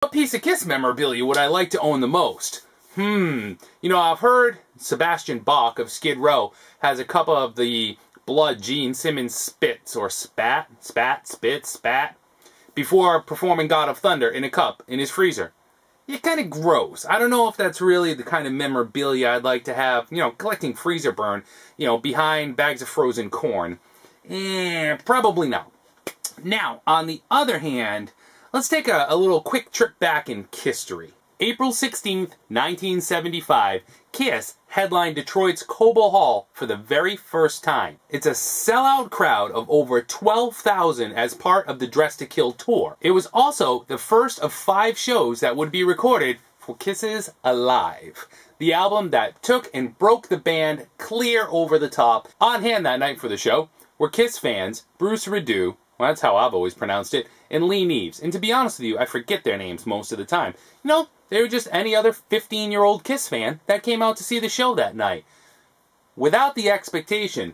What piece of Kiss memorabilia would I like to own the most? You know, I've heard Sebastian Bach of Skid Row has a cup of the blood Gene Simmons spits, or spat, before performing God of Thunder in a cup in his freezer. It's kind of gross. I don't know if that's really the kind of memorabilia I'd like to have, you know, collecting freezer burn, you know, behind bags of frozen corn. Probably no. Now, on the other hand, let's take a little quick trip back in history. April 16th, 1975, Kiss headlined Detroit's Cobo Hall for the very first time. It's a sellout crowd of over 12,000 as part of the Dress to Kill tour. It was also the first of 5 shows that would be recorded for Kiss's Alive, the album that took and broke the band clear over the top. On hand that night for the show were Kiss fans Bruce Rideau, well, that's how I've always pronounced it, and Lee Neves. And to be honest with you, I forget their names most of the time. You know, they were just any other 15-year-old Kiss fan that came out to see the show that night, without the expectation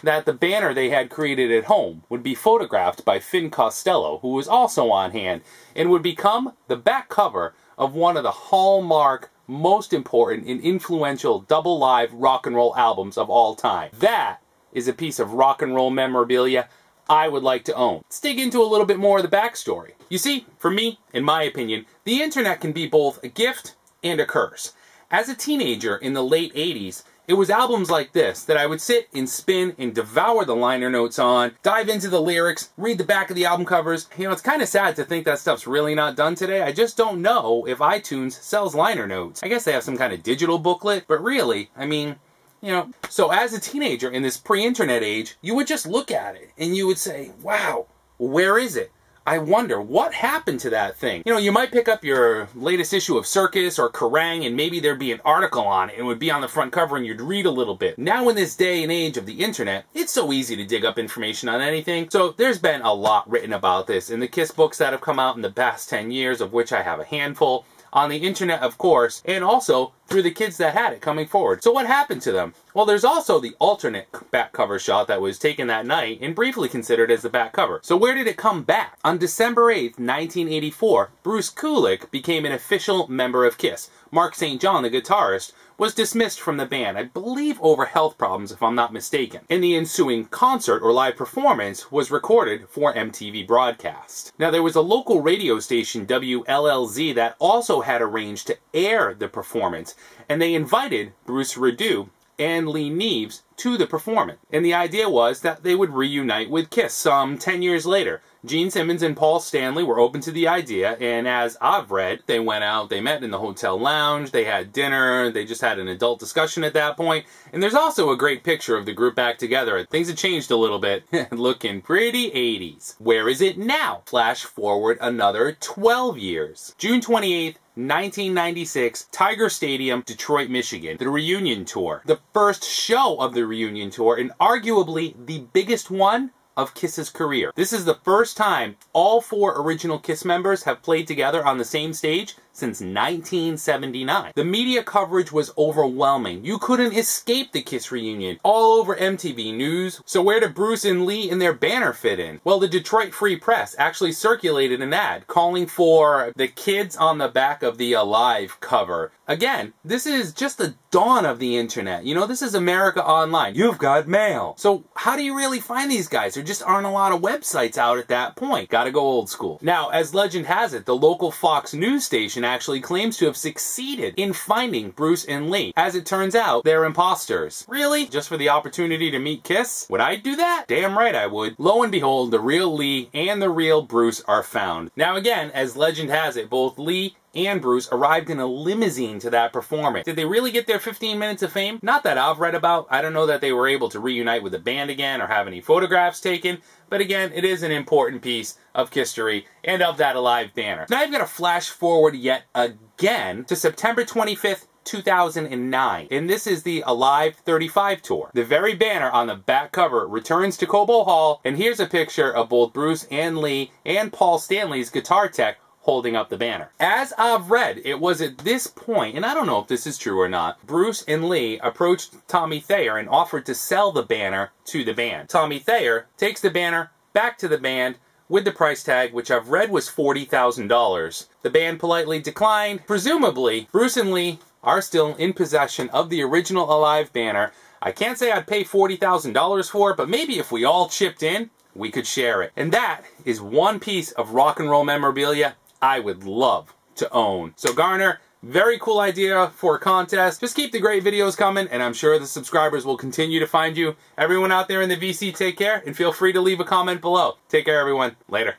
that the banner they had created at home would be photographed by Finn Costello, who was also on hand, and would become the back cover of one of the hallmark, most important, and influential double live rock and roll albums of all time. That is a piece of rock and roll memorabilia I would like to own. Let's dig into a little bit more of the backstory. You see, for me, in my opinion, the internet can be both a gift and a curse. As a teenager in the late 80s, it was albums like this that I would sit and spin and devour the liner notes on, dive into the lyrics, read the back of the album covers. You know, it's kind of sad to think that stuff's really not done today. I just don't know if iTunes sells liner notes. I guess they have some kind of digital booklet, but really, I mean, you know, so as a teenager in this pre-internet age, you would just look at it and you would say, wow, where is it? I wonder, what happened to that thing? You know, you might pick up your latest issue of Circus or Kerrang and maybe there'd be an article on it and it would be on the front cover and you'd read a little bit. Now in this day and age of the internet, it's so easy to dig up information on anything. So there's been a lot written about this in the Kiss books that have come out in the past 10 years, of which I have a handful. On the internet, of course, and also through the kids that had it coming forward. So what happened to them? Well, there's also the alternate back cover shot that was taken that night and briefly considered as the back cover. So where did it come back? On December 8th, 1984, Bruce Kulick became an official member of Kiss. Mark St. John, the guitarist, was dismissed from the band, I believe over health problems if I'm not mistaken. And the ensuing concert or live performance was recorded for MTV broadcast. Now there was a local radio station, WLLZ, that also had arranged to air the performance, and they invited Bruce Rideau and Lee Neves to the performance. And the idea was that they would reunite with Kiss some 10 years later. Gene Simmons and Paul Stanley were open to the idea, and as I've read, they went out, they met in the hotel lounge, they had dinner, they just had an adult discussion at that point. And there's also a great picture of the group back together. Things have changed a little bit, looking pretty 80s. Where is it now? Flash forward another 12 years. June 28th, 1996, Tiger Stadium, Detroit, Michigan. The reunion tour. The first show of the reunion tour, and arguably the biggest one of Kiss's career. This is the first time all 4 original Kiss members have played together on the same stage since 1979. The media coverage was overwhelming. You couldn't escape the Kiss reunion. All over MTV News. So where did Bruce and Lee and their banner fit in? Well, the Detroit Free Press actually circulated an ad calling for the kids on the back of the Alive cover. Again, this is just the dawn of the internet. You know, this is America Online. You've got mail. So how do you really find these guys? There just aren't a lot of websites out at that point. Gotta go old school. Now, as legend has it, the local Fox News station actually claims to have succeeded in finding Bruce and Lee. As it turns out, they're imposters. Really? Just for the opportunity to meet Kiss? Would I do that? Damn right I would. Lo and behold, the real Lee and the real Bruce are found. Now again, as legend has it, both Lee and Bruce arrived in a limousine to that performance. Did they really get their 15 minutes of fame? Not that I've read about. I don't know that they were able to reunite with the band again or have any photographs taken. But again, it is an important piece of history and of that Alive banner. Now I've got to flash forward yet again to September 25th, 2009. And this is the Alive 35 tour. The very banner on the back cover returns to Cobo Hall, and here's a picture of both Bruce and Lee and Paul Stanley's guitar tech holding up the banner. As I've read, it was at this point, and I don't know if this is true or not, Bruce and Lee approached Tommy Thayer and offered to sell the banner to the band. Tommy Thayer takes the banner back to the band, with the price tag, which I've read was $40,000. The band politely declined. Presumably, Bruce and Lee are still in possession of the original Alive banner. I can't say I'd pay $40,000 for it, but maybe if we all chipped in, we could share it. And that is one piece of rock and roll memorabilia I would love to own. So Garner, very cool idea for a contest. Just keep the great videos coming, and I'm sure the subscribers will continue to find you. Everyone out there in the VC, take care, and feel free to leave a comment below. Take care, everyone. Later.